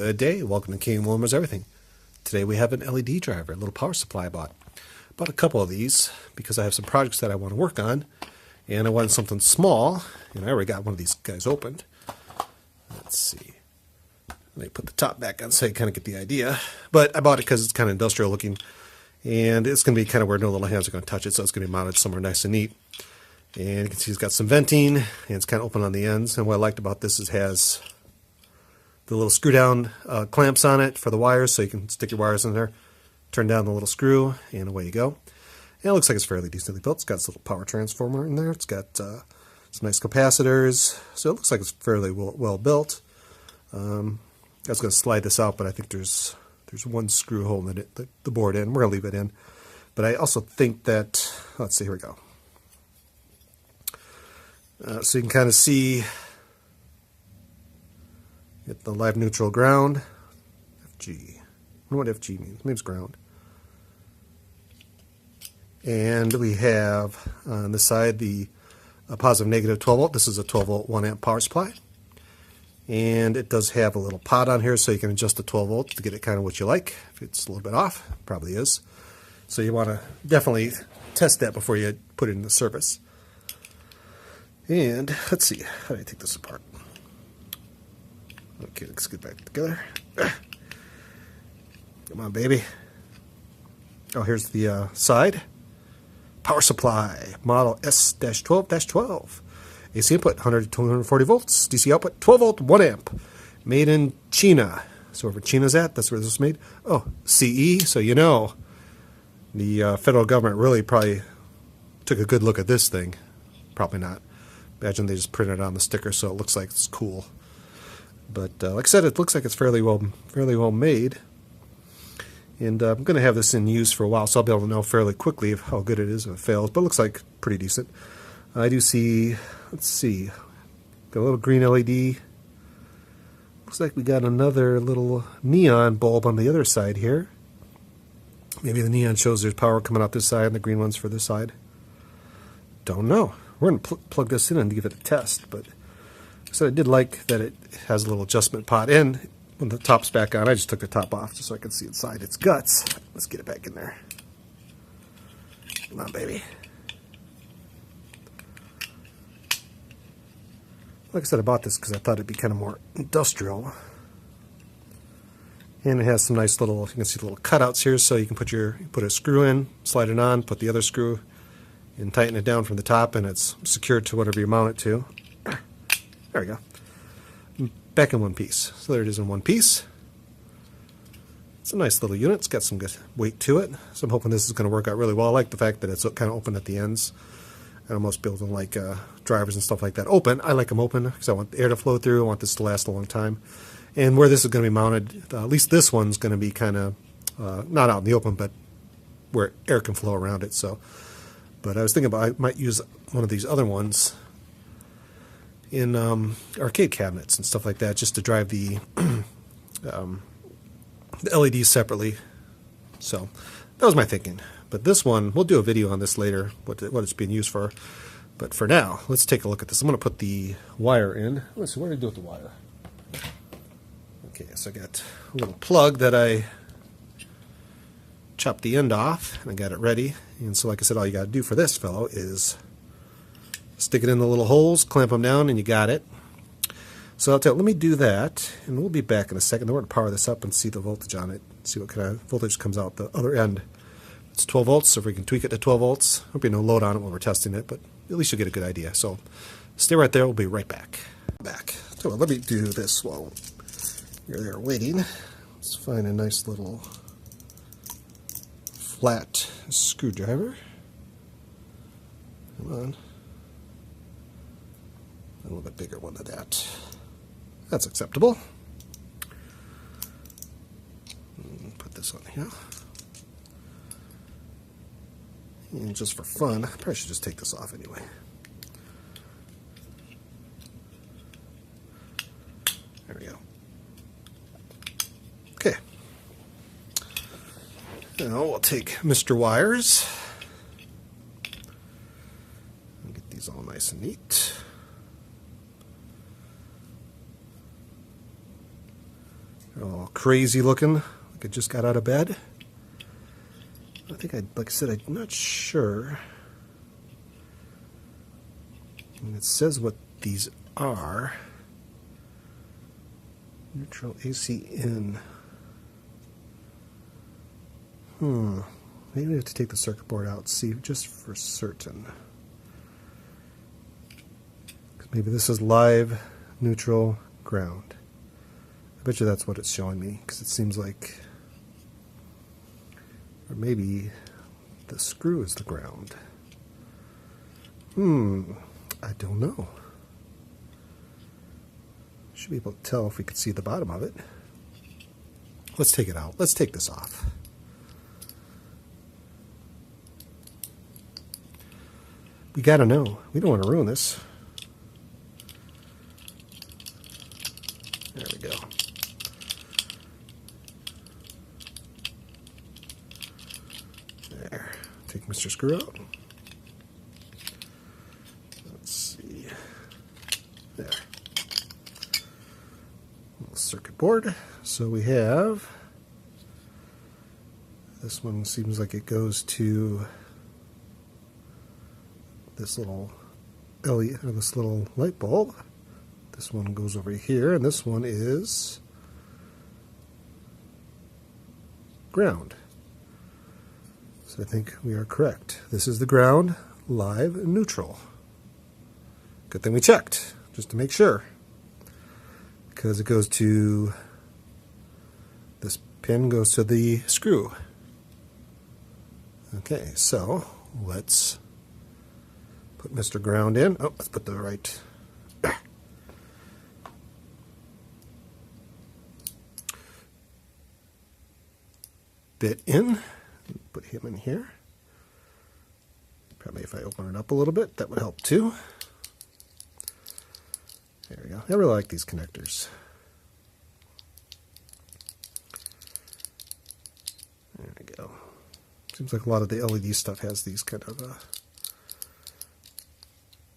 Good day. Welcome to King Wilmer's Everything. Today we have an LED driver, a little power supply I bought. Bought a couple of these because I have some projects that I want to work on, and I wanted something small, and I already got one of these guys opened. Let's see. Let me put the top back on so you kind of get the idea. But I bought it because it's kind of industrial looking, and it's going to be kind of where no little hands are going to touch it, so it's going to be mounted somewhere nice and neat. And you can see it's got some venting, and it's kind of open on the ends. And what I liked about this is it has the little screw down clamps on it for the wires, so you can stick your wires in there, turn down the little screw, and away you go. And it looks like it's fairly decently built. It's got this little power transformer in there. It's got some nice capacitors, so it looks like it's fairly well built. I was going to slide this out, but I think there's one screw holding it, the board in. We're going to leave it in. But I also think that, let's see, here we go. So you can kind of see get the live neutral ground. FG. I wonder what FG means. Maybe it's ground. And we have on the side the positive negative 12 volt. This is a 12 volt 1 amp power supply. And it does have a little pot on here so you can adjust the 12 volts to get it kind of what you like. If it's a little bit off, it probably is. So you want to definitely test that before you put it in the service. And let's see, how do I take this apart? Okay, let's get back together. Come on, baby. Oh, here's the side. Power supply, model S-12-12. AC input, 100 to 240 volts. DC output, 12 volt, 1 amp. Made in China. So wherever China's at, that's where this was made. Oh, CE, so you know the federal government really probably took a good look at this thing. Probably not. Imagine they just printed it on the sticker so it looks like it's cool. But like I said, it looks like it's fairly well made. And I'm going to have this in use for a while, so I'll be able to know fairly quickly how good it is if it fails. But it looks like pretty decent. I do see, let's see, got a little green LED. Looks like we got another little neon bulb on the other side here. Maybe the neon shows there's power coming out this side and the green one's for this side. Don't know. We're going to plug this in and give it a test, but so I did like that it has a little adjustment pot in. When the top's back on, I just took the top off just so I could see inside its guts. Let's get it back in there. Come on, baby. Like I said, I bought this because I thought it'd be kind of more industrial. And it has some nice little, you can see the little cutouts here, so you can put a screw in, slide it on, put the other screw, and tighten it down from the top, and it's secured to whatever you mount it to. There we go. Back in one piece. So there it is in one piece. It's a nice little unit. It's got some good weight to it. So I'm hoping this is going to work out really well. I like the fact that it's kind of open at the ends. I know most people don't like drivers and stuff like that open. I like them open because I want the air to flow through. I want this to last a long time. And where this is going to be mounted, at least this one's going to be kind of not out in the open, but where air can flow around it. So, but I was thinking about I might use one of these other ones in arcade cabinets and stuff like that, just to drive the LEDs separately. So that was my thinking. But this one, we'll do a video on this later, what it's being used for. But for now, let's take a look at this. I'm going to put the wire in. Let's see, what did I do with the wire? Okay, so I got a little plug that I chopped the end off, and I got it ready. And so like I said, all you got to do for this fellow is stick it in the little holes, clamp them down, and you got it. So I'll tell you, let me do that, and we'll be back in a second. Then we're going to power this up and see the voltage on it, see what kind of voltage comes out the other end. It's 12 volts, so if we can tweak it to 12 volts, there'll be no load on it when we're testing it, but at least you'll get a good idea. So stay right there. We'll be right back. So let me do this while you're there waiting. Let's find a nice little flat screwdriver. Come on. A little bit bigger one than that. That's acceptable. Put this on here. And just for fun, I probably should just take this off anyway. There we go. Okay. Now we'll take Mr. Wires. Get these all nice and neat. crazy looking, like I just got out of bed. I think like I said, I'm not sure. And it says what these are. Neutral AC in. Maybe we have to take the circuit board out, see just for certain. Maybe this is live, neutral, ground. I bet you that's what it's showing me, because it seems like, or maybe the screw is the ground. I don't know. Should be able to tell if we could see the bottom of it. Let's take it out. Let's take this off. We gotta know. We don't want to ruin this. There we go. There. Take Mr. Screw out. Let's see. There. Little circuit board. So we have, this one seems like it goes to this little LED, or this little light bulb. This one goes over here, and this one is ground. So I think we are correct. This is the ground, live, and neutral. Good thing we checked, just to make sure. Because it goes to, this pin goes to the screw. Okay, so let's put Mr. Ground in. Oh, let's put the right bit in. Put him in here. Probably if I open it up a little bit, that would help too. There we go. I really like these connectors. There we go. Seems like a lot of the LED stuff has these kind of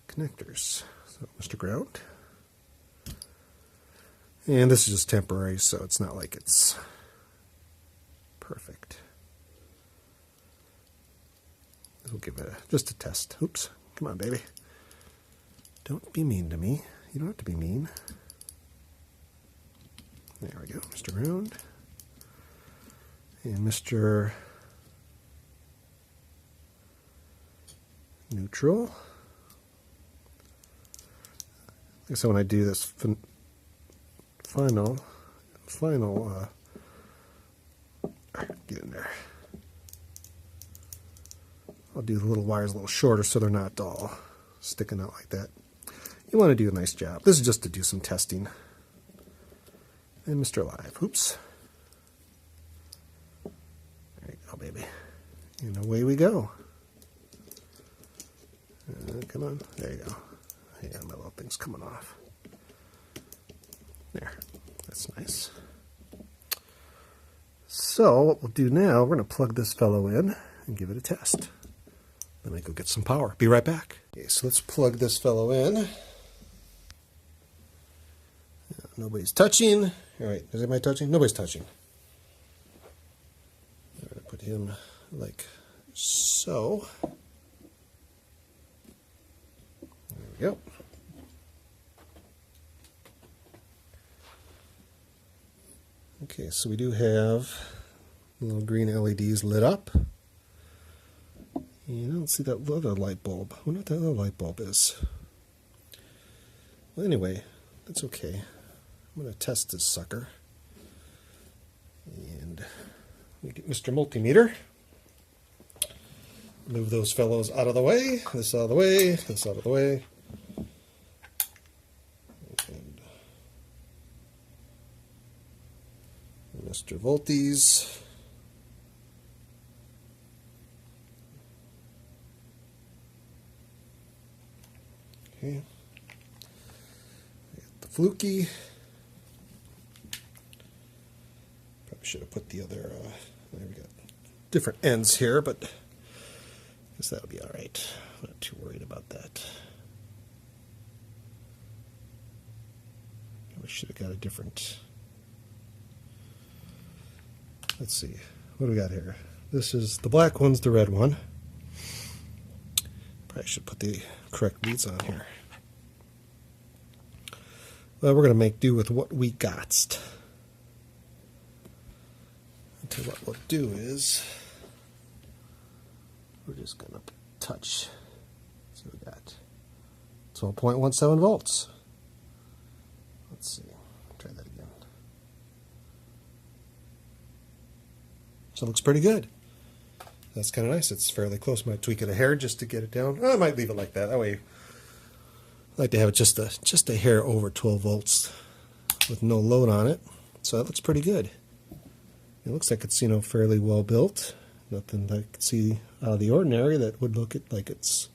connectors. So, Mr. Ground. And this is just temporary, so it's not like it's perfect. We'll give it just a test. Oops. Come on, baby. Don't be mean to me. You don't have to be mean. There we go. Mr. Ground. And Mr. Neutral. So when I do this final, get in there. I'll do the little wires a little shorter so they're not all sticking out like that. You want to do a nice job. This is just to do some testing. And Mr. Live. Oops. There you go, baby. And away we go. Come on. There you go. Yeah, my little thing's coming off. There. That's nice. So what we'll do now, we're going to plug this fellow in and give it a test. Then I go get some power. Be right back. Okay, so let's plug this fellow in. Nobody's touching. All right, is anybody touching? Nobody's touching. I'm going to put him like so. There we go. Okay, so we do have little green LEDs lit up. And I don't see that other light bulb. I wonder what that other light bulb is. Well, anyway, that's okay. I'm going to test this sucker. And we get Mr. Multimeter. Move those fellows out of the way. This out of the way. This out of the way. And Mr. Voltes. Okay. We got the Fluky. Probably should have put the other, there we go. Different ends here, but I guess that'll be alright. I'm not too worried about that. We should have got a different. Let's see. What do we got here? This is the black one's the red one. Probably should put the correct beads on here. Well, we're going to make do with what we got. Okay, what we'll do is we're just going to touch. So we got 12.17 volts. Let's see. Try that again. So it looks pretty good. That's kind of nice. It's fairly close. Might tweak it a hair just to get it down. I might leave it like that. That way, I like to have it just a hair over 12 volts with no load on it. So that looks pretty good. It looks like it's, fairly well built. Nothing I can see out of the ordinary that would look like it's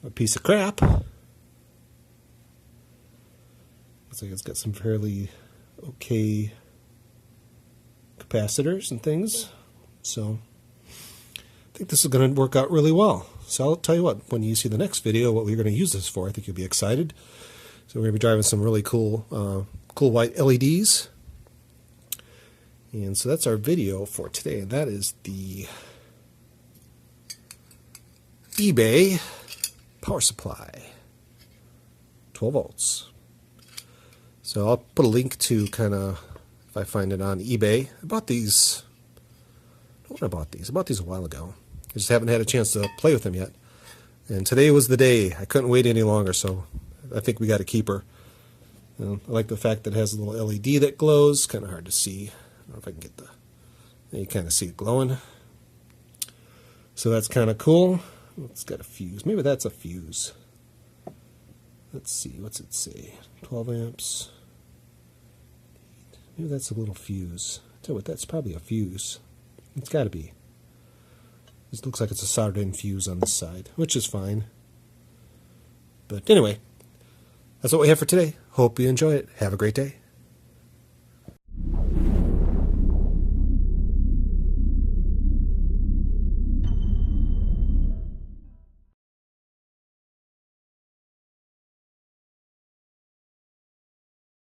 a piece of crap. Looks like it's got some fairly okay capacitors and things. So I think this is going to work out really well. So I'll tell you what, when you see the next video, what we're going to use this for, I think you'll be excited. So we're going to be driving some really cool, cool white LEDs. And so that's our video for today. And that is the eBay power supply, 12 volts. So I'll put a link to kind of, if I find it on eBay. I bought these, when I bought these a while ago. I just haven't had a chance to play with them yet. And today was the day. I couldn't wait any longer, so I think we got a keeper. I like the fact that it has a little LED that glows. Kind of hard to see. I don't know if I can get you kind of see it glowing. So that's kind of cool. It's got a fuse. Maybe that's a fuse. Let's see. What's it say? 12 amps. Maybe that's a little fuse. Tell you what, that's probably a fuse. It's got to be. This looks like it's a soldered-in fuse on this side, which is fine. But anyway, that's what we have for today. Hope you enjoy it. Have a great day.